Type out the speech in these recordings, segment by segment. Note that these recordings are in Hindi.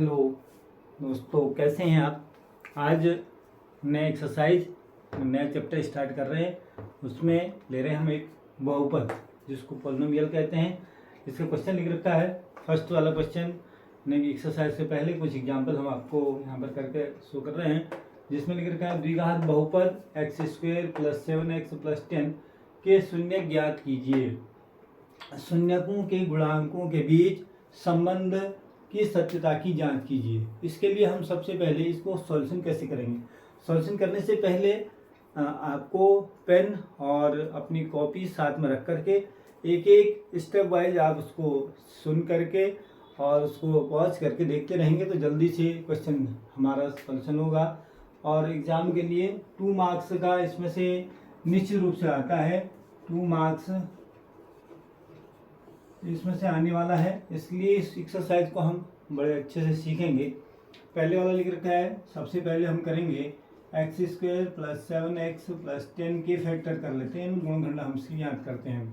हेलो दोस्तों, कैसे हैं आप। आज नया एक्सरसाइज नया चैप्टर स्टार्ट कर रहे हैं। उसमें ले रहे हैं हम एक बहुपद जिसको पॉलिनोमियल कहते हैं। इसका क्वेश्चन लिख रखा है। फर्स्ट वाला क्वेश्चन नहीं, एक्सरसाइज से पहले कुछ एग्जाम्पल हम आपको यहाँ पर करके शो कर रहे हैं, जिसमें लिख रखा है द्विघात बहुपद x² + 7x + 10 के शून्य ज्ञात कीजिए। शून्यकों के गुणांकों के बीच संबंध की सत्यता की जांच कीजिए। इसके लिए हम सबसे पहले इसको सॉल्यूशन कैसे करेंगे। सॉल्यूशन करने से पहले आपको पेन और अपनी कॉपी साथ में रख करके एक एक स्टेप वाइज आप उसको सुन करके और उसको पॉज करके देखते रहेंगे तो जल्दी से क्वेश्चन हमारा सॉल्यूशन होगा। और एग्ज़ाम के लिए 2 मार्क्स का इसमें से निश्चित रूप से आता है। 2 मार्क्स इसमें से आने वाला है, इसलिए इस एक्सरसाइज को हम बड़े अच्छे से सीखेंगे। पहले वाला लिख रखा है, सबसे पहले हम करेंगे x² + 7x + 10 के फैक्टर कर लेते हैं। गुणनखंड हम इसकी याद करते हैं।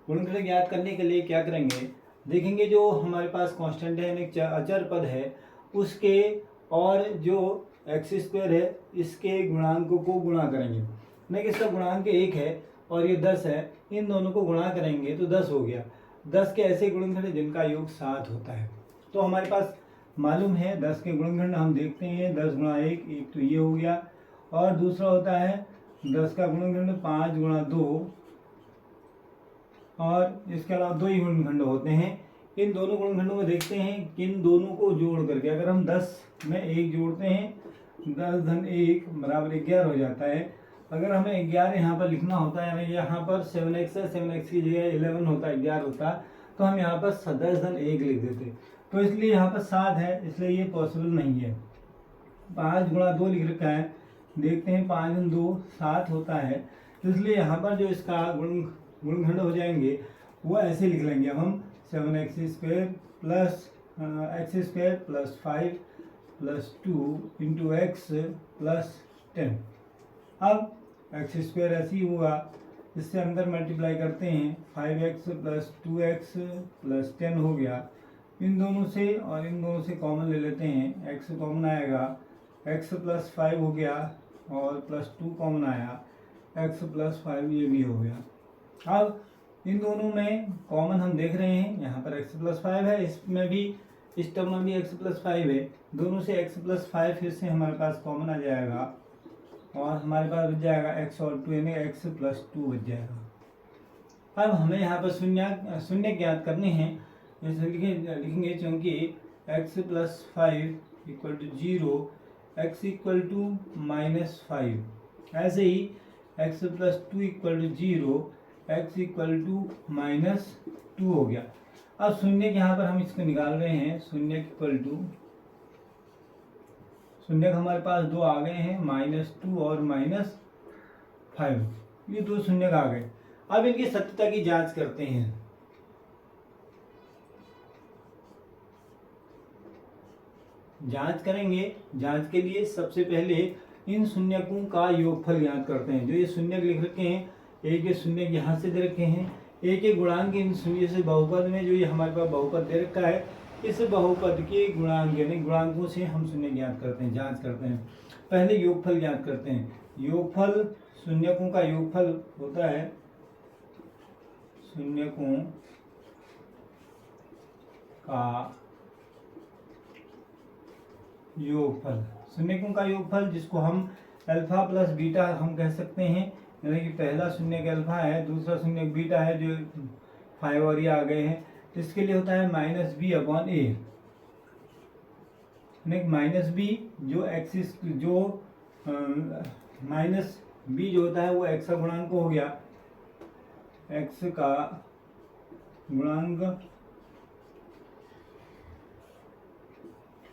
गुणनखंड याद करने के लिए क्या करेंगे, देखेंगे जो हमारे पास कांस्टेंट है एक अचर पद है उसके और जो x² है इसके गुणांकों को गुणा करेंगे। नहीं कि इसका गुणांक 1 है और ये 10 है, इन दोनों को गुणा करेंगे तो 10 हो गया। 10 के ऐसे गुणनखंड हैं जिनका योग 7 होता है। तो हमारे पास मालूम है 10 के गुणनखंड हम देखते हैं। 10 × 1, एक तो ये हो गया, और दूसरा होता है 10 का गुणनखंड 5 × 2, और इसके अलावा 2 ही गुणनखंड होते हैं। इन दोनों गुणनखंडों में देखते हैं कि इन दोनों को जोड़ करके अगर हम 10 में 1 जोड़ते हैं 10 × 1 = 11 हो जाता है। अगर हमें 11 यहाँ पर लिखना होता है, यानी यहाँ पर 7x है, 7x की जगह 11 होता, 11 होता, तो हम यहाँ पर 10 × 1 लिख देते। तो इसलिए यहाँ पर 7 है, इसलिए ये पॉसिबल नहीं है। 5 × 2 लिख रखा है, देखते हैं 5 × 2 7 होता है, तो इसलिए यहाँ पर जो इसका गुणनखंड हो जाएंगे वो ऐसे लिख लेंगे हम 7x² + x² + 5 + 2 × x + 10। अब x² ऐसे ही हुआ, इससे अंदर मल्टीप्लाई करते हैं 5x + 2x + 10 हो गया। इन दोनों से और इन दोनों से कॉमन ले लेते हैं, x कॉमन आएगा, x + 5 हो गया और +2 कॉमन आया, x + 5 ये भी हो गया। अब इन दोनों में कॉमन हम देख रहे हैं, यहाँ पर x + 5 है, इसमें भी इस टर्म में भी x + 5 है। दोनों से x + 5 फिर से हमारे पास कॉमन आ जाएगा और हमारे पास बच जाएगा x और 2 यानी x + 2 बच जाएगा। अब हमें यहाँ पर शून्य ज्ञात करने हैं, जैसे लिखेंगे क्योंकि x + 5 = 0, x = -5, ऐसे ही x + 2 = 0, x = -2 हो गया। अब शून्य यहाँ पर हम इसको निकाल रहे हैं, शून्य हमारे पास 2 आ गए हैं, -2 और -5, ये 2 शून्य आ गए। अब इनकी सत्यता की जांच करते हैं। जांच करेंगे, जांच के लिए सबसे पहले इन शून्यकों का योगफल ज्ञात करते हैं। जो ये शून्य लिख रखे हैं, एक ये शून्य यहाँ से दे रखे हैं, एक एक गुणांक इन शून्य से बहुपद में जो ये हमारे पास बहुपद दे रखा है, इस बहुपद के गुणांक यानी गुणांकों से हम शून्य ज्ञात करते हैं, जांच करते हैं। पहले योगफल ज्ञात करते हैं। योगफल, शून्यकों का योगफल होता है, शून्यकों का योगफल, शून्यकों का योगफल जिसको हम अल्फा + बीटा हम कह सकते हैं, यानी कि पहला शून्य का अल्फा है, दूसरा शून्य बीटा है जो 5 और ये आ गए हैं, इसके लिए होता है -b/a। -b जो एक्सिस जो -b जो होता है वो x का गुणांक हो गया, x का गुणांक,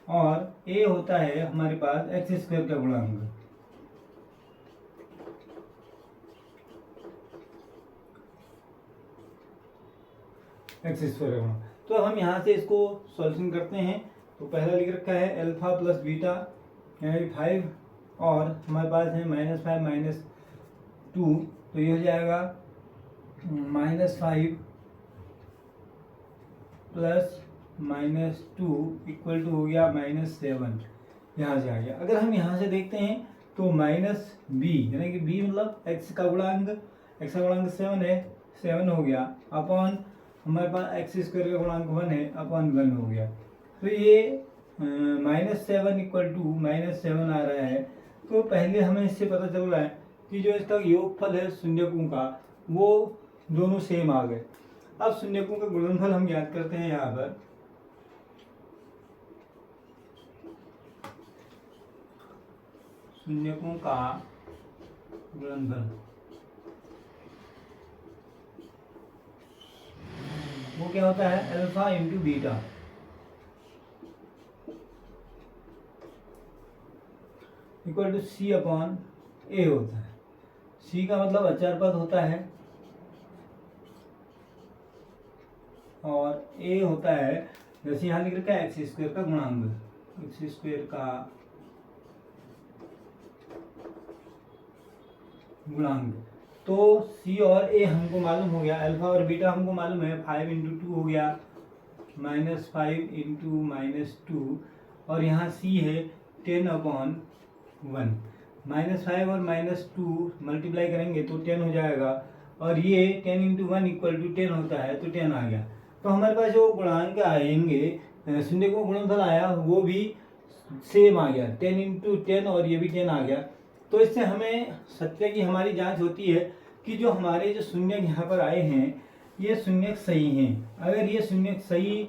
और a होता है हमारे पास x² का गुणांक। x² का गुणांक। तो अब हम यहाँ से इसको सॉल्यूशन करते हैं। तो पहला लिख रखा है अल्फा + बीटा यानी 5, और हमारे पास है -5 - 2, तो ये हो जाएगा -5 + -2 इक्वल टू हो गया -7, यहाँ से आ गया। अगर हम यहाँ से देखते हैं तो -b यानी कि b मतलब x का गुणांक 7 है, 7 हो गया, अपॉन हमारे पास x² का गुणांक 1 है, अपॉन 1 हो गया। तो ये -7 इक्वल टू -7 आ रहा है। तो पहले हमें इससे पता चल रहा है कि जो इसका योगफल है शून्यकों का वो दोनों सेम आ गए। अब शून्यकों का गुणनफल हम याद करते हैं। यहाँ पर शून्यकों का गुणनफल वो क्या होता है, alpha into beta. Equal to C upon A होता है। सी का मतलब अचर पद होता है और ए होता है, जैसे यहाँ लिख रखा है x² का गुणांक, x² का गुणांक। तो सी और ए हमको मालूम हो गया, अल्फा और बीटा हमको मालूम है। 5 × 2 हो गया -5 × -2, और यहाँ सी है 10/1। -5 और -2 मल्टीप्लाई करेंगे तो 10 हो जाएगा, और ये 10 × 1 इक्वल टू 10 होता है, तो 10 आ गया। तो हमारे पास जो गुणांक आएंगे, शून्यकों का गुणनफल आया वो भी सेम आ गया, 10 × 10, और ये भी 10 आ गया। तो इससे हमें सत्य की हमारी जांच होती है कि जो हमारे जो शून्य यहाँ पर आए हैं ये शून्य सही हैं। अगर ये शून्य सही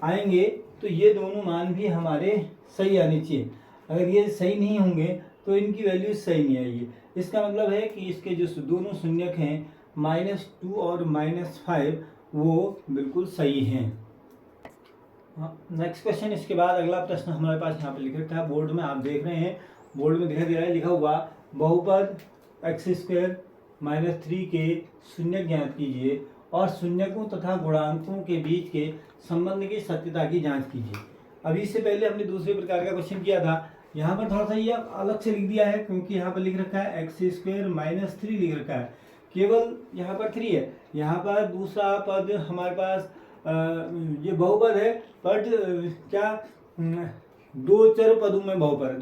आएंगे तो ये दोनों मान भी हमारे सही आने चाहिए। अगर ये सही नहीं होंगे तो इनकी वैल्यू सही नहीं आएगी। इसका मतलब है कि इसके जो दोनों शून्यक हैं -2 और -5 वो बिल्कुल सही हैं। नेक्स्ट क्वेश्चन, इसके बाद अगला प्रश्न हमारे पास यहाँ पर लिख रखा है, बोर्ड में आप देख रहे हैं, बोर्ड में दिखाई दे रहा है, लिखा हुआ बहुपद x² - 3 के शून्यक ज्ञात कीजिए और शून्यकों तथा गुणांकों के बीच के संबंध की सत्यता की जांच कीजिए। अभी इससे पहले हमने दूसरे प्रकार का क्वेश्चन किया था। यहाँ पर थोड़ा सा ये अलग से लिख दिया है, क्योंकि यहाँ पर लिख रखा है x² - 3 लिख रखा है, केवल यहाँ पर 3 है। यहाँ पर दूसरा पद हमारे पास ये बहुपद है, बट क्या दो चर पदों में बहुपद है,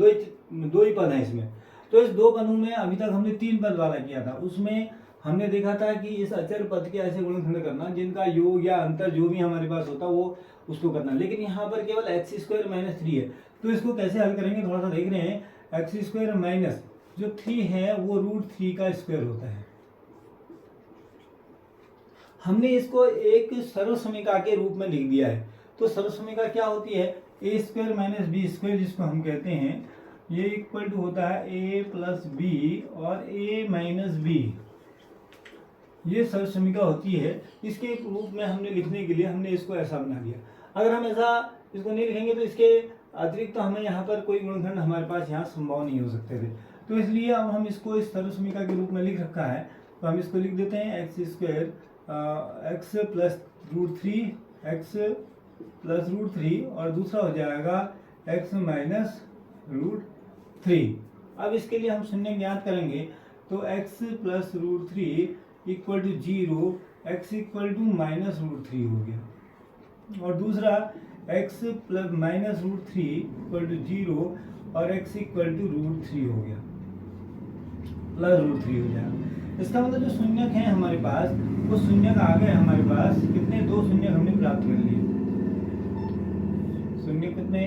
दो ही पद हैं इसमें। तो इस दो पदों में अभी तक हमने 3 पद वाला किया था, उसमें हमने देखा था कि इस अचर पद के ऐसे गुणनखंड करना जिनका योग या अंतर जो भी हमारे पास होता वो उसको करना। लेकिन यहाँ पर केवल x² - 3 है, तो इसको कैसे हल करेंगे थोड़ा सा देख रहे हैं। x² माइनस जो 3 है वो √3 का स्क्वायर होता है। हमने इसको एक सरल समीकरण के रूप में लिख दिया है। तो सरल समीकरण क्या होती है, a² - b² जिसको हम कहते हैं, ये इक्वल टू होता है a + b और a - b। ये सरल समीकरण होती है। इसके रूप में हमने लिखने के लिए हमने इसको ऐसा बना दिया। अगर हम ऐसा इसको नहीं लिखेंगे तो इसके अतिरिक्त तो हमें यहाँ पर कोई गुणनखंड हमारे पास यहाँ संभव नहीं हो सकते थे। तो इसलिए अब हम इसको इस सरल समीकरण के रूप में लिख रखा है। तो हम इसको लिख देते हैं x² x + √3 x + √3 और दूसरा हो जाएगा x - √3। अब इसके लिए हम शून्य ज्ञात करेंगे, तो x + √3 equal to 0, x equal to -√3 हो गया, और दूसरा x + -√3 इक्वल टू 0 और x इक्वल टू √3 हो गया, +√3 हो जाएगा। इसका मतलब जो शून्यक हैं हमारे पास वो शून्यक आ गए हमारे पास। कितने, 2 शून्यक हमने प्राप्त कर लिए। शून्य कितने,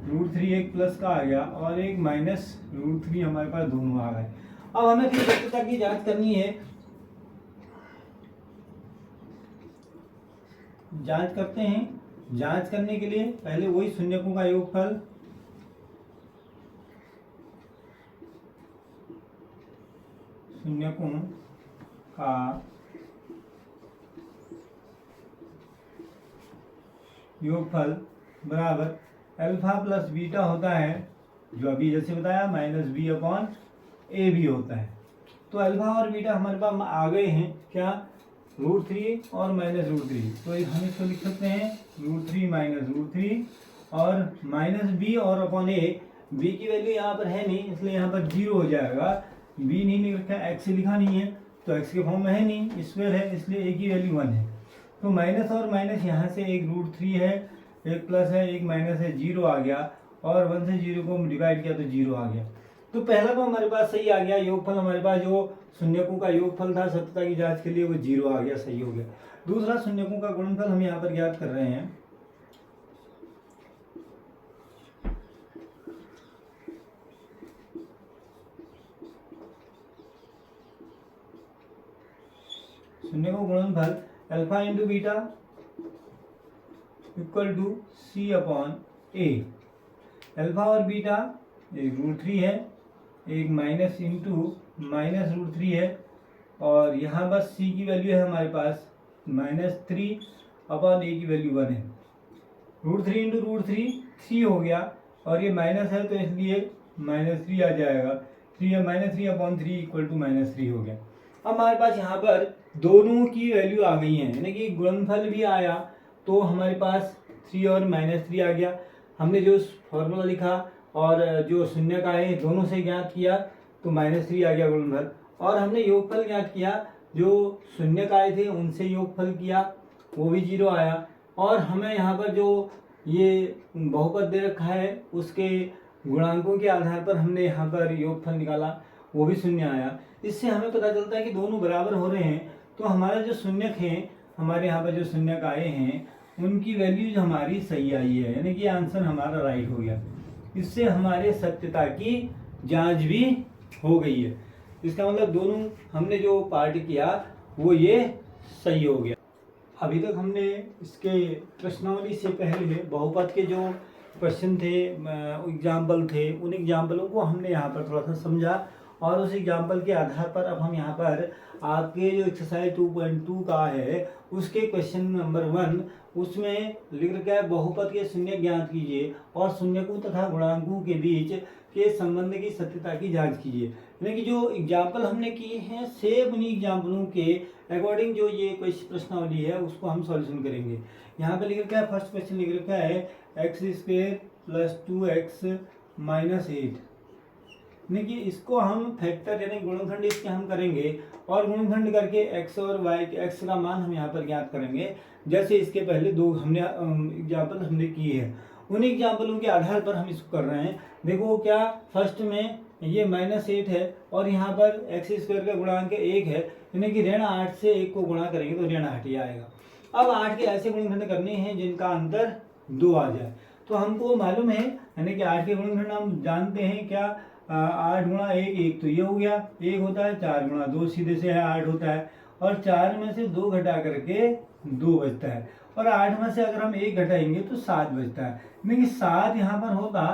√3 एक प्लस का आ गया और एक -√3 हमारे पास दोनों आ गए। अब हमें फिर सत्यता की जांच करनी है। जांच करते हैं। जांच करने के लिए पहले वही शून्यकों का योगफल, शून्यकों का योगफल बराबर अल्फा + बीटा होता है, जो अभी जैसे बताया -b/a भी होता है। तो अल्फा और बीटा हमारे पास आ गए हैं, क्या, √3 और -√3। तो हम इसको लिख सकते हैं √3 - √3 और -b और /a। b की वैल्यू यहाँ पर है नहीं, इसलिए यहाँ पर 0 हो जाएगा। b नहीं लिख रखा है, x लिखा नहीं है, तो x के फॉर्म में है नहीं, स्क्वायर है, इसलिए a की वैल्यू 1 है। तो माइनस और माइनस यहाँ से एक √3 है, एक प्लस है एक माइनस है, 0 आ गया, और 1 से 0 को डिवाइड किया तो 0 आ गया। तो पहला तो हमारे पास सही आ गया, योगफल हमारे पास जो शून्यकों का योगफल था सत्यता की जांच के लिए वो 0 आ गया, सही हो गया। दूसरा शून्यकों का गुणनफल हम यहाँ पर ज्ञात कर रहे हैं। शून्यकों गुणनफल alpha into beta equal to C upon A. Alpha और बीटा एक √3 है, एक माइनस इंटू माइनस √3 है, और यहाँ बस सी की वैल्यू है हमारे पास -3 अपॉन ए की वैल्यू 1 है। √3 इंटू √3 3 हो गया, और ये माइनस है तो इसलिए -3 आ जाएगा। 3 अपॉन 3 इक्वल टू -3 हो गया। अब हमारे पास यहाँ पर दोनों की वैल्यू आ गई है, यानी कि गुणनफल भी आया तो हमारे पास 3 और -3 आ गया। हमने जो फॉर्मूला लिखा और जो शून्य का है दोनों से ज्ञात किया तो -3 आ गया गुणनफल, और हमने योगफल ज्ञात किया, जो शून्य का आए थे उनसे योगफल किया वो भी 0 आया, और हमें यहाँ पर जो ये बहुपद दे रखा है उसके गुणांकों के आधार पर हमने यहाँ पर योगफल निकाला, वो भी 0 आया। इससे हमें पता चलता है कि दोनों बराबर हो रहे हैं, तो हमारा जो शून्यक है, हमारे यहाँ पर जो शून्यक आए हैं उनकी वैल्यूज हमारी सही आई है, यानी कि आंसर हमारा राइट हो गया। इससे हमारे सत्यता की जांच भी हो गई है। इसका मतलब दोनों हमने जो पार्ट किया वो ये सही हो गया। अभी तक हमने इसके प्रश्नावली से पहले बहुपद के जो क्वेश्चन थे, एग्जाम्पल थे, उन एग्जाम्पलों को हमने यहाँ पर थोड़ा सा समझा, और उस एग्जाम्पल के आधार पर अब हम यहाँ पर आपके जो एक्सरसाइज 2.2 का है उसके क्वेश्चन नंबर 1 उसमें लिख रखा है बहुपद के शून्य ज्ञात कीजिए और शून्यकों तथा गुणांकों के बीच के संबंध की सत्यता की जांच कीजिए। यानी कि जो एग्जाम्पल हमने किए हैं सेम उन्हीं एग्जाम्पलों के अकॉर्डिंग जो ये प्रश्नावली है उसको हम सॉल्यूशन करेंगे। यहाँ पे लिख रखा है, फर्स्ट क्वेश्चन लिख रखा है x² + 2x - 8। यानी कि इसको हम फैक्टर यानी गुणनखंड इसके हम करेंगे, और गुणनखंड करके x और y x का मान हम यहाँ पर ज्ञात करेंगे। जैसे इसके पहले दो हमने एग्जाम्पल हमने किए हैं, उन एग्जाम्पलों के आधार पर हम इसको कर रहे हैं। देखो क्या, फर्स्ट में ये -8 है और यहाँ पर x² का गुणांक 1 है, यानी कि ऋण 8 से 1 को गुणा करेंगे तो ऋण 8 ही आएगा। अब 8 के ऐसे गुणनखंड करने हैं जिनका अंतर 2 आ जाए, तो हमको मालूम है, यानी कि 8 के गुणनखंड हम जानते हैं क्या, 8 गुणा 1 1 तो ये हो गया, 1 होता है, 4 गुणा 2 सीधे से है 8 होता है, और 4 में से 2 घटा करके 2 बचता है, और 8 में से अगर हम 1 घटाएंगे तो 7 बचता है। यानी कि 7 यहाँ पर होता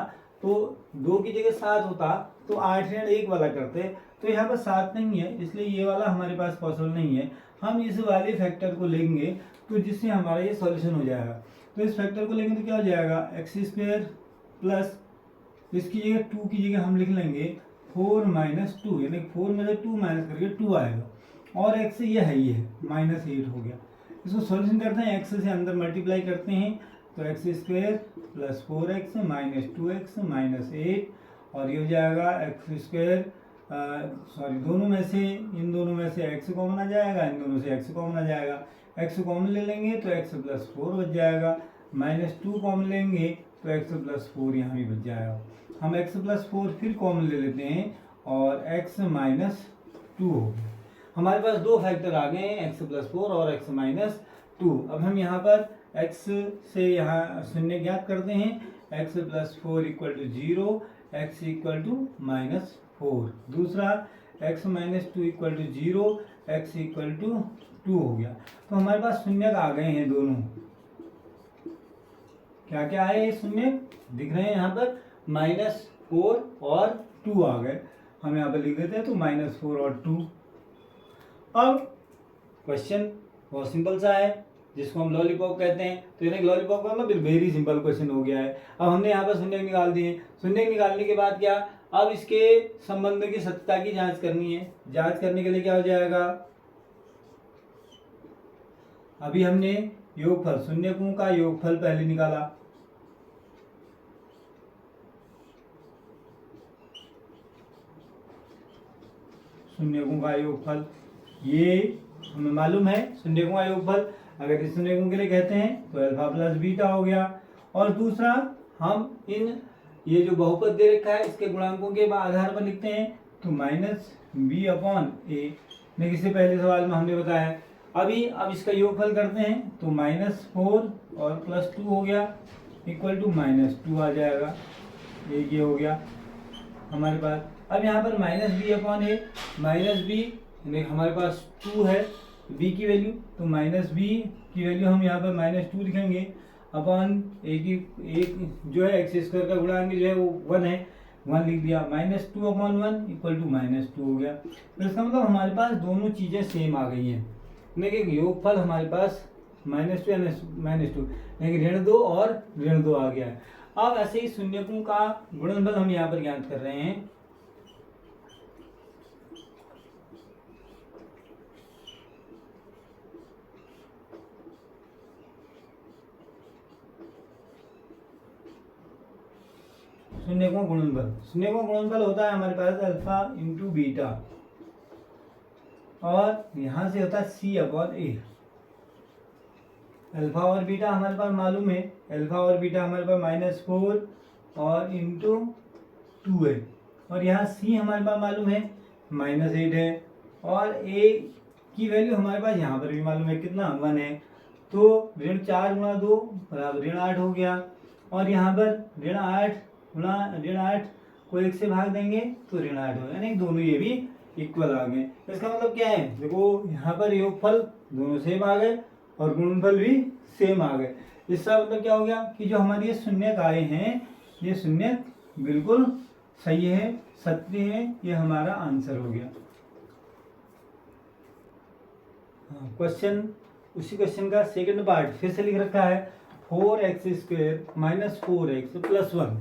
तो 2 की जगह 7 होता तो 8 ऋण 1 वाला करते, तो यहाँ पर 7 नहीं है, इसलिए ये वाला हमारे पास पॉसिबल नहीं है। हम इस वाले फैक्टर को लेंगे तो जिससे हमारा ये सॉल्यूशन हो जाएगा। तो इस फैक्टर को लेंगे तो क्या हो जाएगा, x² प्लस इसकी जगह 2 की जगह हम लिख लेंगे 4 - 2, यानी 4 में से 2 माइनस करके 2 आएगा, और x ये है ही है -8 हो गया। इसको सॉल्यूशन करते हैं, x से अंदर मल्टीप्लाई करते हैं तो x² + 4x - 2x - 8, और ये हो जाएगा x², दोनों में से इन दोनों में से x कॉमन आ जाएगा, इन दोनों से x कॉमन आ जाएगा, x कॉमन ले लेंगे तो x + 4 बच जाएगा, -2 कॉमन लेंगे तो x + 4 यहाँ भी बच जाएगा। हम x + 4 फिर कॉमन ले लेते हैं और x - 2 हो गया। हमारे पास दो फैक्टर आ गए हैं, x + 4 और x - 2। अब हम यहाँ पर x से यहाँ शून्य ज्ञात करते हैं, x + 4 = 0, x = -4। दूसरा x - 2 = 0, x = 2 हो गया। तो हमारे पास शून्य आ गए हैं दोनों। क्या क्या आए शून्य दिख रहे हैं यहाँ पर, -4 और 2 आ गए। हम यहाँ पर लिख देते हैं तो -4 और 2। अब क्वेश्चन बहुत सिंपल सा है जिसको हम लॉलीपॉप कहते हैं, तो यानी लॉलीपॉप का मतलब वेरी सिंपल क्वेश्चन हो गया है। अब हमने यहाँ पर शून्य निकाल दिए, शून्य निकालने के बाद क्या, अब इसके संबंध की सत्यता की जांच करनी है। जांच करने के लिए क्या हो जाएगा, अभी हमने योगफल शून्यकों का योगफल पहले निकाला, शून्यकों का योगफल, ये हमें मालूम है शून्यकों का योगफल। अगर इस शून्यकों के लिए कहते हैं तो अल्फा + बीटा हो गया, और दूसरा हम इन ये जो बहुपद दे रखा है इसके गुणांकों के आधार पर लिखते हैं, तो माइनस बी अपॉन ए, देखिए इससे पहले सवाल में हमने बताया। अब इसका योगफल करते हैं, तो -4 और +2 हो गया इक्वल टू -2 आ जाएगा, एक ये हो गया हमारे पास। अब यहाँ पर -b अपॉन ए, -b हमारे पास 2 है b की वैल्यू, तो -b की वैल्यू हम यहाँ पर -2 लिखेंगे अपॉन एक जो है x स्क्वायर का गुणांक जो है वो 1 है, 1 लिख दिया, -2 अपॉन 1 इक्वल टू -2 हो गया। तो इसका मतलब हमारे पास दोनों चीज़ें सेम आ गई हैं। देखिए योगफल हमारे पास -2 या -2, लेकिन ऋण 2 और ऋण 2 आ गया है। अब ऐसे ही शून्यकों का गुणनफल हम यहाँ पर ज्ञात कर रहे हैं। शून्यकों गुणनफल होता है हमारे पास अल्फा इंटू बीटा, और यहां से होता है सी अपॉन ए। अल्फा और बीटा हमारे पास मालूम है, अल्फा और बीटा हमारे पास -4 और इंटू 2 है, और यहाँ सी हमारे पास मालूम है -8 है, और ए की वैल्यू हमारे पास यहाँ पर भी मालूम है कितना 1 है, तो ऋण 4 गुणा 2 बराबर ऋण 8 हो गया, और यहाँ पर ऋण 8 गुणा ऋण 8 को 1 से भाग देंगे तो ऋण 8 हो, यानी दोनों ये भी इक्वल आ गए। इसका मतलब क्या है, देखो यहाँ पर योगफल दोनों सेम आ गए और गुणनफल भी सेम आ गए। इसका मतलब क्या हो गया कि जो हमारे ये शून्यक आए हैं, ये शून्यक बिल्कुल सही है, सत्य है, ये हमारा आंसर हो गया। क्वेश्चन, उसी क्वेश्चन का सेकंड पार्ट फिर से लिख रखा है, 4x² - 4x + 1।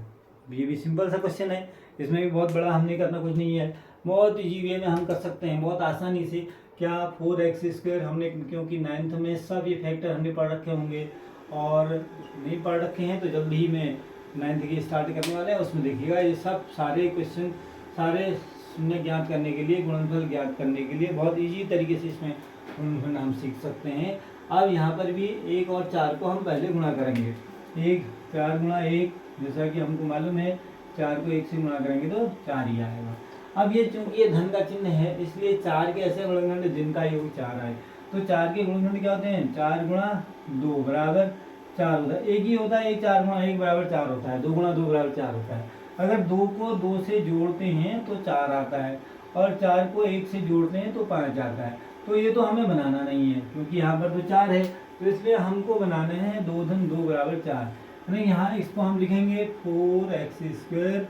ये भी सिंपल सा क्वेश्चन है, इसमें भी बहुत बड़ा हमने करना कुछ नहीं है, बहुत इजी वे में हम कर सकते हैं, बहुत आसानी से। क्या 4x² हमने, क्योंकि 9th में सब ये फैक्टर हमने पढ़ रखे होंगे, और नहीं पढ़ रखे हैं तो जल्दी ही में 9th की स्टार्ट करने वाले हैं, उसमें देखिएगा ये सब सारे क्वेश्चन, सारे शून्य ज्ञात करने के लिए, गुणनफल ज्ञात करने के लिए बहुत ईजी तरीके से इसमें गुणनफल हम सीख सकते हैं। अब यहाँ पर भी 1 और 4 को हम पहले गुणा करेंगे, 4 गुणा 1, जैसा कि हमको मालूम है 4 को 1 से गुणा करेंगे तो 4 ही आएगा। अब ये चूंकि ये धन का चिन्ह है, इसलिए 4 के ऐसे गुणनखंड जिनका योग 4 आए, तो 4 के गुणनखंड क्या होते हैं, 4 गुणा 2 बराबर 4 होता है, एक ही होता है, 4 गुणा 1 बराबर 4 होता है, 2 गुणा 2 बराबर 4 होता है। अगर 2 को 2 से जोड़ते हैं तो 4 आता है, और 4 को 1 से जोड़ते हैं तो 5 आता है। तो ये तो हमें बनाना नहीं है, क्योंकि यहाँ पर तो 4 है, तो इसलिए हमको बनाने हैं 2 धन 2 बराबर 4, यानी यहाँ इसको हम लिखेंगे 4x²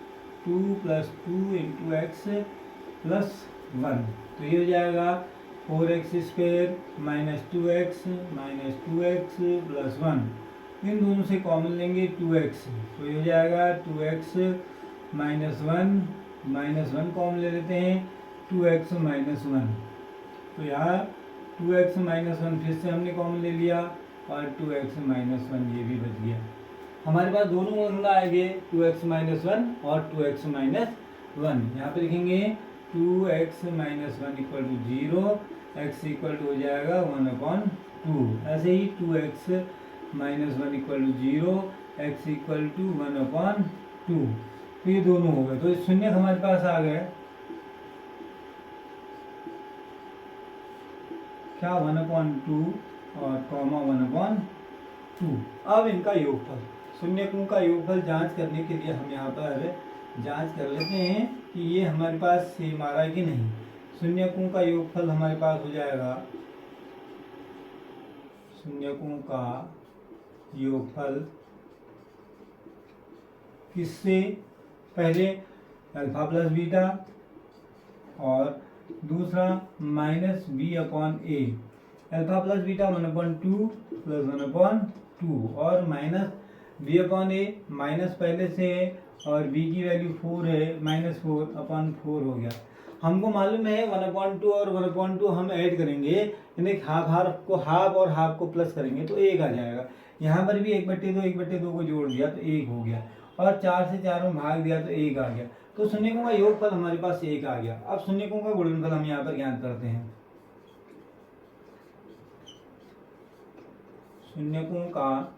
- 2 + 2 × x + 1, तो ये हो जाएगा 4x² - 2x - 2x + 1, इन दोनों से कॉमन लेंगे 2x, तो ये हो जाएगा 2x - 1 कॉमन ले लेते हैं, 2x - 1, तो यहाँ 2x - 1 फिर से हमने कॉमन ले लिया, और 2x - 1 ये भी बच गया। हमारे पास दोनों गुणनखंड आएंगे 2x - 1 और 2x - 1, यहाँ पे लिखेंगे 2x - 1 = 0, x हो जाएगा 1/2, ऐसे ही 2x - 1 = 0, x = 1/2, तो ये दोनों हो गए, तो शून्य हमारे पास आ गए क्या, 1/2 और कॉमा 1/2। अब इनका योगफल, शून्यकों का योगफल जांच करने के लिए हम यहाँ पर जांच कर लेते हैं कि ये हमारे पास सेम आ रहा है कि नहीं। शून्यकों का योगफल हमारे पास हो जाएगा, शून्यकों का योगफल किससे, पहले अल्फा प्लस बीटा, और दूसरा -b/a, अल्फा प्लस बीटा 1/2 + 1/2, और -b/a, माइनस पहले से है और b की वैल्यू 4 है, -4/4 हो गया। हमको मालूम है 1/2 और 1/2 हम ऐड करेंगे, यानी हाफ और हाफ को प्लस करेंगे तो 1 आ जाएगा। यहाँ पर भी 1/2 को जोड़ दिया तो 1 हो गया, और 4 से 4 में भाग दिया तो 1 आ गया, तो शून्यकों का योगफल हमारे पास 1 आ गया। अब शून्यकों का गुणनफल हम यहाँ पर ज्ञात करते हैं। शून्यकों का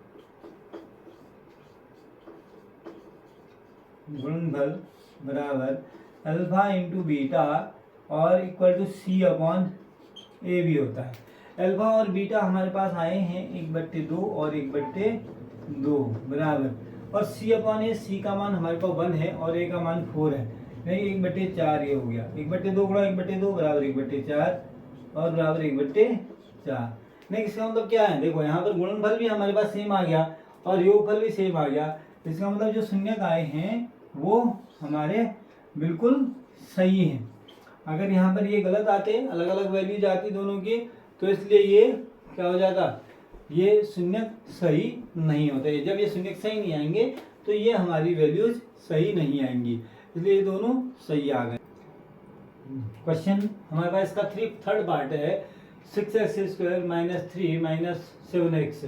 गुणनफल बराबर अल्फा इंटू बीटा और इक्वल टू सी अपॉन ए भी होता है। अल्फा और बीटा हमारे पास आए हैं 1/2 और 1/2 बराबर, और सी अपॉन ए, सी का मान हमारे पास 1 है और ए का मान 4 है, नहीं 1/4 ये हो गया। 1/2 गुणा 1/2 बराबर 1/4 और बराबर 1/4। नहीं, इसका मतलब क्या है, देखो यहाँ पर गुणनफल भी हमारे पास सेम आ गया और योगफल भी सेम आ गया। इसका मतलब जो शून्यक आए हैं वो हमारे बिल्कुल सही हैं। अगर यहाँ पर ये गलत आते, अलग अलग वैल्यूज आती दोनों की, तो इसलिए ये क्या हो जाता, ये शून्यक सही नहीं होते। जब ये शून्यक सही नहीं आएंगे तो ये हमारी वैल्यूज सही नहीं आएंगी, इसलिए ये दोनों सही आ गए। क्वेश्चन हमारे पास इसका थर्ड पार्ट है 6x² - 3 - 7x,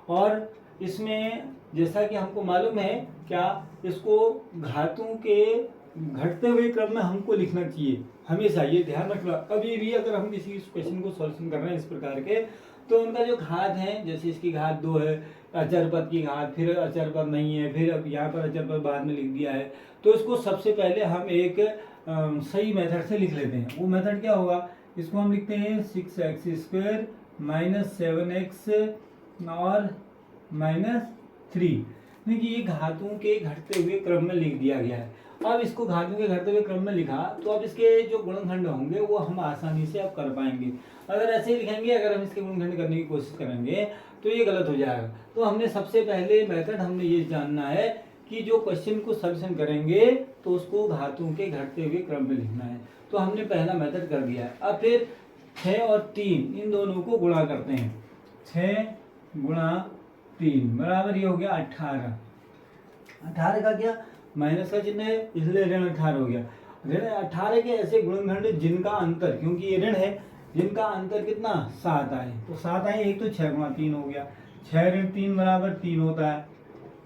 और इसमें जैसा कि हमको मालूम है क्या, इसको घातों के घटते हुए क्रम में हमको लिखना चाहिए हमेशा, ये ध्यान रखना। अभी भी अगर हम किसी क्वेश्चन को सॉल्यूशन कर रहे हैं इस प्रकार के, तो उनका जो घात है, जैसे इसकी घात 2 है, अचर पद की घात, फिर अचर पद नहीं है, फिर अब यहाँ पर अचर पद बाद में लिख दिया है, तो इसको सबसे पहले हम एक सही मेथड से लिख लेते हैं। वो मेथड क्या होगा, इसको हम लिखते हैं 6x² - 7x और -3। देखिए ये घातों के घटते हुए क्रम में लिख दिया गया है। अब इसको घातों के घटते हुए क्रम में लिखा, तो अब इसके जो गुणनखंड होंगे वो हम आसानी से अब कर पाएंगे। अगर ऐसे ही लिखेंगे, अगर हम इसके गुणनखंड करने की कोशिश करेंगे तो ये गलत हो जाएगा। तो हमने सबसे पहले मेथड हमने ये जानना है कि जो क्वेश्चन को सॉल्यूशन करेंगे तो उसको घातों के घटते हुए क्रम में लिखना है। तो हमने पहला मेथड कर दिया है। अब फिर 6 और 3 इन दोनों को गुणा करते हैं। 6 गुणा 3 बराबर ये हो गया 18। 18 का क्या, माइनस का चिन्ह है इसलिए ऋण 18 हो गया। ऋण 18 के ऐसे गुणनखंड जिनका अंतर, क्योंकि ये ऋण है, जिनका अंतर कितना 7 आए, तो 7 आए, एक तो 6 गुणा 3 हो गया। 6 ऋण 3 बराबर 3 होता है,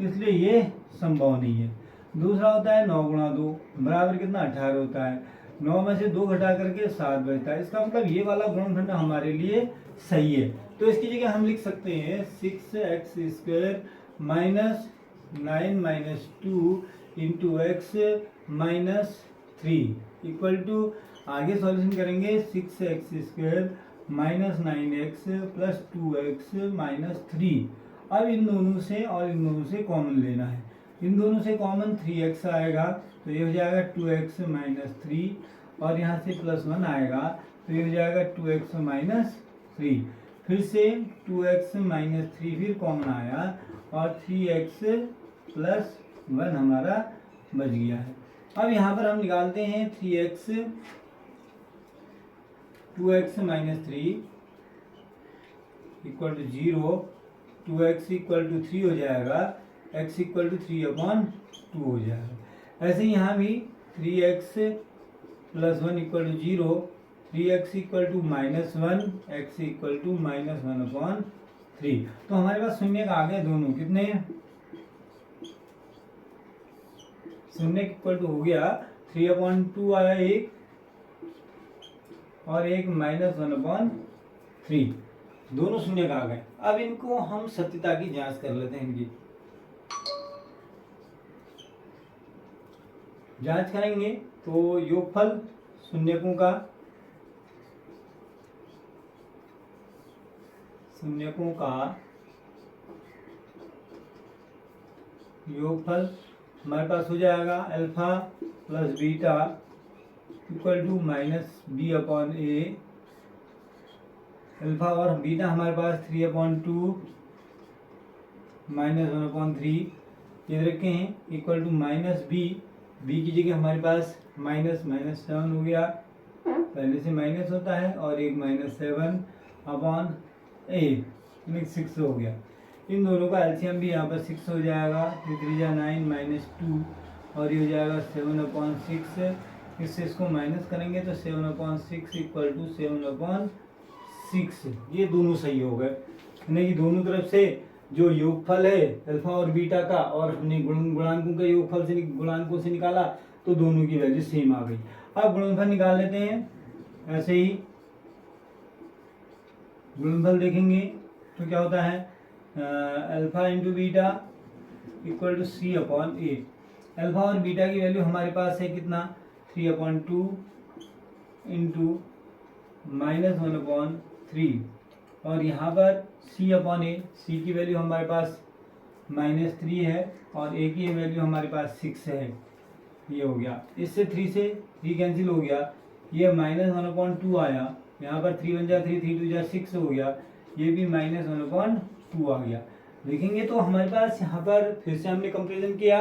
इसलिए ये संभव नहीं है। दूसरा होता है 9 गुणा 2 बराबर कितना 18 होता है। 9 में से 2 घटा करके 7 बचता है। इसका मतलब ये वाला गुणनखंड हमारे लिए सही है। तो इसकी जगह हम लिख सकते हैं 6x² - 9 - 2 into x - 3 equal to, आगे सॉल्यूशन करेंगे 6x² - 9x + 2x - 3। अब इन दोनों से और इन दोनों से कॉमन लेना है। इन दोनों से कॉमन 3x आएगा, तो ये हो जाएगा 2x - 3, और यहाँ से +1 आएगा तो ये हो जाएगा 2x - 3। फिर से 2x - 3 फिर कॉमन आया और 3x + 1 हमारा बच गया है। अब यहाँ पर हम निकालते हैं 2x - 3 equal to 0, 2x equal to 3 हो जाएगा, x इक्वल टू 3/2 हो जाएगा। ऐसे यहाँ भी 3x + 1 equal to 0, 3x equal to -1, x equal to -1/3। तो हमारे पास शून्य आ गए दोनों, कितने, शून्य इक्वल टू हो गया 3/2 आया एक, और एक -1/3, दोनों शून्य आ गए। अब इनको हम सत्यता की जांच कर लेते हैं। इनकी जांच करेंगे तो योगफल शून्यकों का योगफल हमारे पास हो जाएगा alpha + beta equal to -b/a। Alpha और बीटा हमारे पास 3/2 -1/3 ये रखे हैं, इक्वल टू -b। b की जगह हमारे पास -7 हो गया, पहले से माइनस होता है, और एक -7/a 6 हो गया। इन दोनों का एलसीएम भी यहाँ पर 6 हो जाएगा, 3 × 9 - 2, और ये हो जाएगा 7/6। इससे इसको माइनस करेंगे तो 7/6 इक्वल टू 7/6। ये दोनों सही हो गए, यानी कि दोनों तरफ से जो योगफल है अल्फा और बीटा का, और हमने गुणांकों के योगफल से गुणांकों से निकाला तो दोनों की वैल्यू सेम आ गई। अब गुणनफल निकाल लेते हैं। ऐसे ही गुणनफल देखेंगे तो क्या होता है, alpha into beta equal to c/a। Alpha और बीटा की वैल्यू हमारे पास है कितना 3/2 इंटू -1/3 और यहाँ पर c/a, c की वैल्यू हमारे पास -3 है और a की वैल्यू हमारे पास 6 है। ये हो गया, इससे 3 से 3 कैंसिल हो गया, ये -1/2 आया, यहाँ पर 3 1 जा 3 3 2 जा 6 हो गया, ये भी -1/2 आ गया। देखेंगे तो हमारे पास यहाँ पर फिर से हमने कंपेरिजन किया,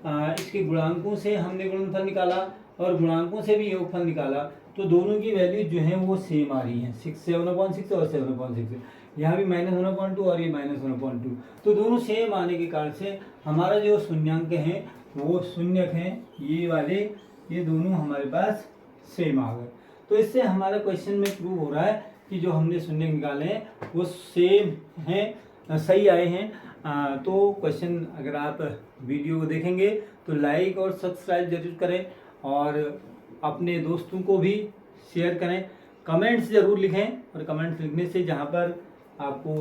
इसके गुणांकों से हमने गुणनफल निकाला और गुणांकों से भी योगफल निकाला, तो दोनों की वैल्यू जो है वो सेम आ रही है, 7/6 और 7/6। यहाँ भी -1/2 और ये -1/2, तो दोनों सेम आने के कारण से हमारा जो शून्यांक है वो शून्यक हैं, ये वाले, ये दोनों हमारे पास सेम आ गए। तो इससे हमारा क्वेश्चन में प्रूव हो रहा है कि जो हमने शून्यक निकाले हैं वो सेम हैं, सही आए हैं। तो क्वेश्चन अगर आप वीडियो को देखेंगे तो लाइक और सब्सक्राइब जरूर करें और अपने दोस्तों को भी शेयर करें, कमेंट्स ज़रूर लिखें और कमेंट्स लिखने से जहाँ पर आपको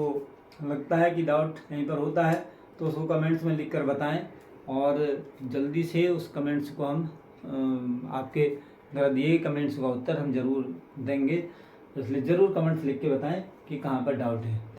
लगता है कि डाउट कहीं पर होता है तो उसको कमेंट्स में लिख कर बताएँ और जल्दी से उस कमेंट्स को हम आपके द्वारा दिए कमेंट्स का उत्तर हम ज़रूर देंगे, इसलिए ज़रूर कमेंट्स लिख के बताएं कि कहाँ पर डाउट है।